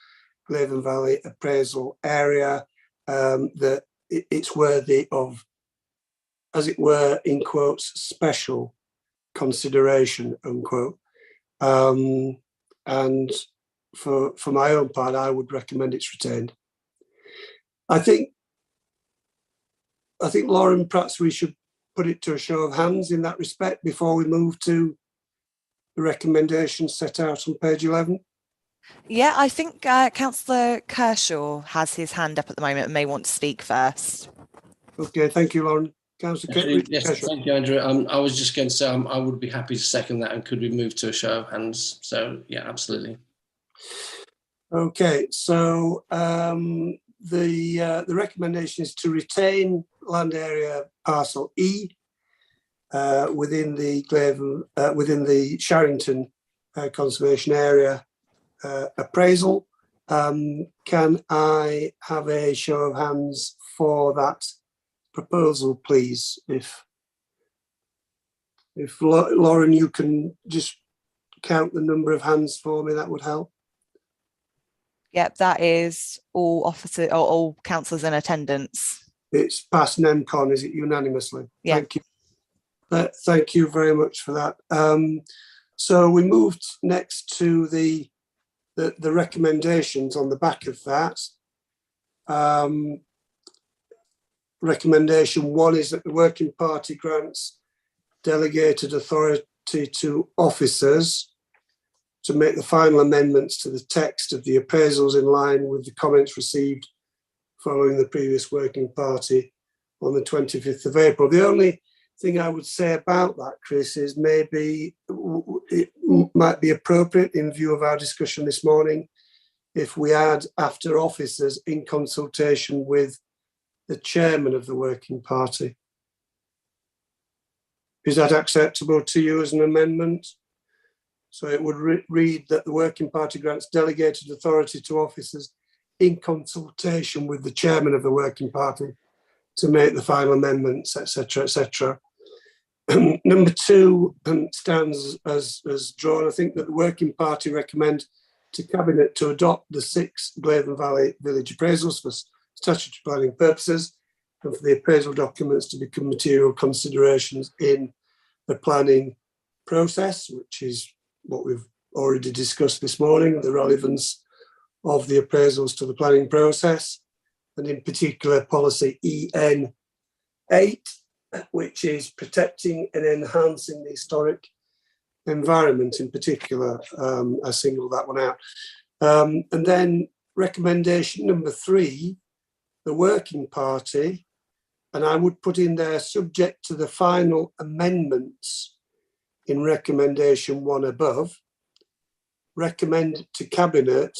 Glaven Valley appraisal area, that it's worthy of, as it were, in quotes, special consideration, unquote. And for my own part, I would recommend it's retained. I think, Lauren, perhaps we should put it to a show of hands in that respect before we move to the recommendations set out on page 11. Yeah, I think Councillor Kershaw has his hand up at the moment and may want to speak first. Okay, thank you, Lauren. Councillor Yes, Kershaw. thank you, Andrew. I was just going to say I would be happy to second that, and could we move to a show of hands? So yeah, absolutely. Okay, so the recommendation is to retain land area parcel E within the Sharrington conservation area appraisal. Can I have a show of hands for that proposal, please? If Lauren, you can just count the number of hands for me, that would help. Yep, that is all officers or all councillors in attendance. It's passed NEMCON, is it, unanimously? Yeah. Thank you. Thank you very much for that. So we moved next to the recommendations on the back of that. Recommendation 1 is that the working party grants delegated authority to officers to make the final amendments to the text of the appraisals in line with the comments received following the previous working party on the 25th of April. The only thing I would say about that, Chris, is maybe it might be appropriate in view of our discussion this morning if we add after officers in consultation with the chairman of the working party. Is that acceptable to you as an amendment? So it would read that the working party grants delegated authority to officers in consultation with the chairman of the working party to make the final amendments, etc., etc. Number 2 stands as drawn. I think that the working party recommend to Cabinet to adopt the 6 Blaydon Valley village appraisals for statutory planning purposes and for the appraisal documents to become material considerations in the planning process, which is what we've already discussed this morning, the relevance of the appraisals to the planning process, and in particular policy EN8, which is protecting and enhancing the historic environment in particular. I singled that one out. And then recommendation number 3, the working party, and I would put in there subject to the final amendments in recommendation 1 above, recommend to Cabinet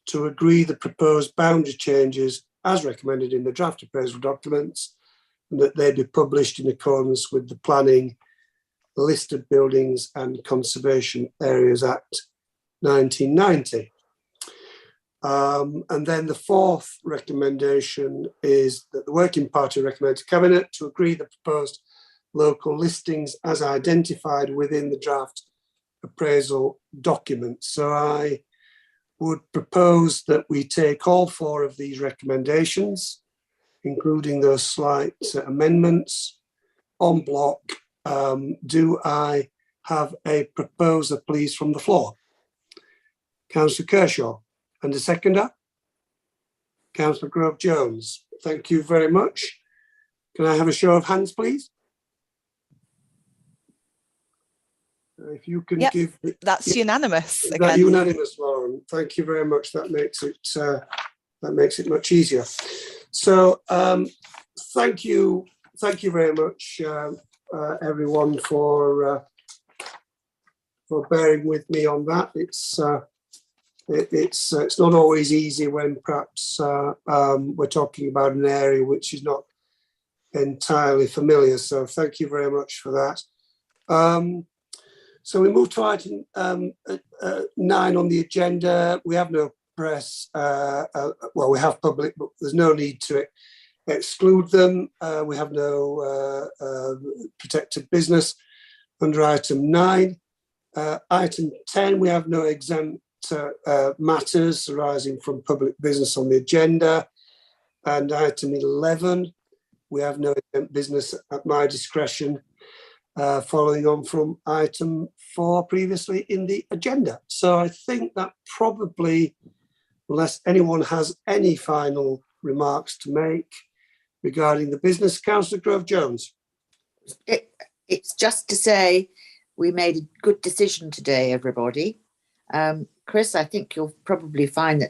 to agree the proposed boundary changes as recommended in the draft appraisal documents, and that they be published in accordance with the Planning, Listed Buildings and Conservation Areas Act 1990. And then the 4th recommendation is that the working party recommends Cabinet to agree the proposed local listings as identified within the draft appraisal document. So I would propose that we take all 4 of these recommendations, including those slight amendments, en bloc. Do I have a proposer, please, from the floor? Councillor Kershaw, and a seconder? Councillor Grove-Jones. Thank you very much. Can I have a show of hands, please? If you can give... That's unanimous. Is that unanimous, Lauren? Thank you very much. That makes it much easier. So thank you very much, everyone, for bearing with me on that. It's not always easy when perhaps we're talking about an area which is not entirely familiar. So thank you very much for that. So we move to item 9 on the agenda. We have no press. Well, we have public, but there's no need to exclude them. We have no protected business under item 9. Item 10, we have no exempt matters arising from public business on the agenda. And item 11, we have no exempt business at my discretion, following on from item 4 previously in the agenda. So I think that probably, unless anyone has any final remarks to make regarding the business, Councillor Grove-Jones. It's just to say we made a good decision today, everybody. Chris, I think you'll probably find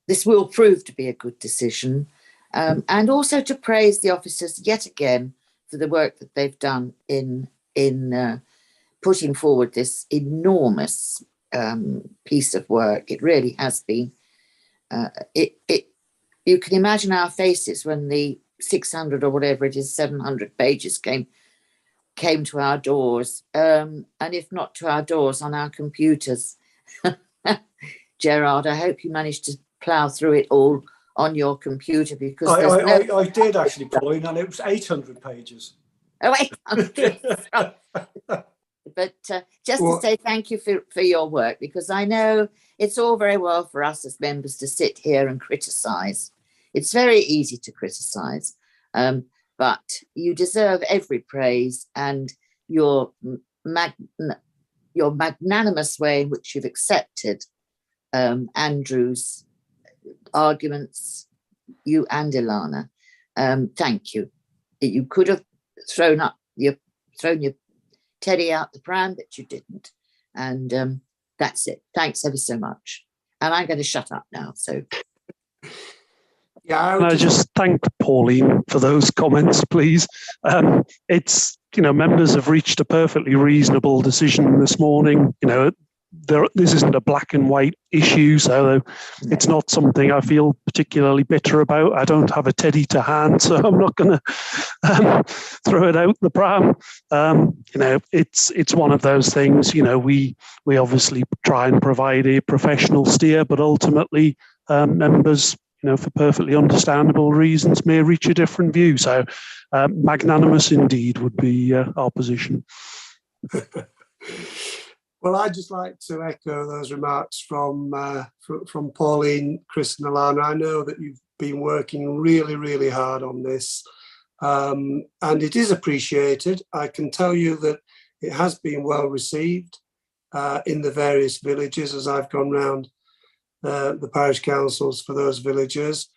this will prove to be a good decision. And also to praise the officers yet again for the work that they've done in putting forward this enormous piece of work. It really has been. You can imagine our faces when the 600 or whatever it is, 700 pages came to our doors, and if not to our doors, on our computers. Gerard, I hope you managed to plough through it all on your computer, because I did actually, Pauline, and it was 800 pages. Oh, 800. But just to say thank you for your work, because I know it's all very well for us as members to sit here and criticise. It's very easy to criticise, but you deserve every praise, and your magnanimous way in which you've accepted Andrew's arguments, you and Ilana. Thank you. You could have thrown your teddy out the pram, but you didn't. And that's it. Thanks ever so much. And I'm going to shut up now. So yeah, I just thank Pauline for those comments, please. It's, members have reached a perfectly reasonable decision this morning. this isn't a black and white issue, so it's not something I feel particularly bitter about. I don't have a teddy to hand, so I'm not going to throw it out the pram. It's one of those things. We obviously try and provide a professional steer, but ultimately members, for perfectly understandable reasons, may reach a different view. So magnanimous indeed would be our position. Well, I'd just like to echo those remarks from Pauline, Chris and Alana. I know that you've been working really, really hard on this, and it is appreciated. I can tell you that it has been well received in the various villages as I've gone round the parish councils for those villages.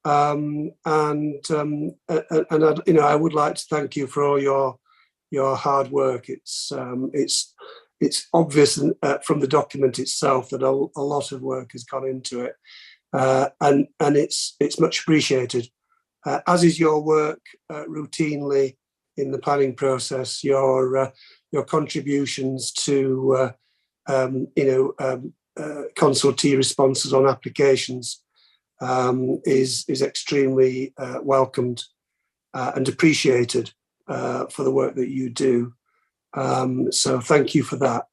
I would like to thank you for all your hard work. It's obvious from the document itself that a lot of work has gone into it, and it's much appreciated. As is your work routinely in the planning process. Your contributions to consultee responses on applications is extremely welcomed and appreciated for the work that you do. So thank you for that.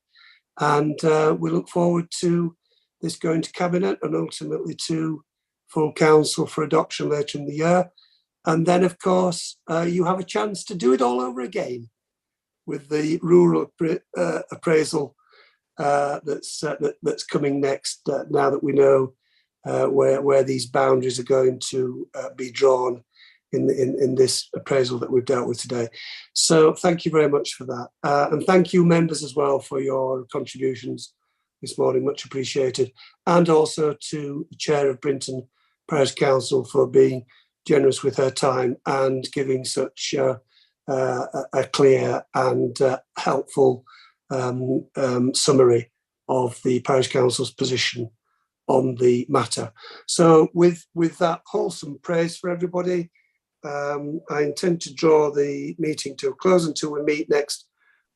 And we look forward to this going to Cabinet and ultimately to full council for adoption later in the year. And then, of course, you have a chance to do it all over again with the rural appraisal that's coming next, now that we know where these boundaries are going to be drawn in this appraisal that we've dealt with today. So thank you very much for that. And thank you members as well for your contributions this morning, much appreciated. And also to the Chair of Brinton Parish Council for being generous with her time and giving such a clear and helpful summary of the Parish Council's position on the matter. So with that wholesome praise for everybody, I intend to draw the meeting to a close until we meet next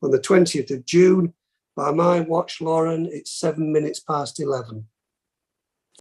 on the 20th of June. By my watch, Lauren, it's 7 minutes past 11.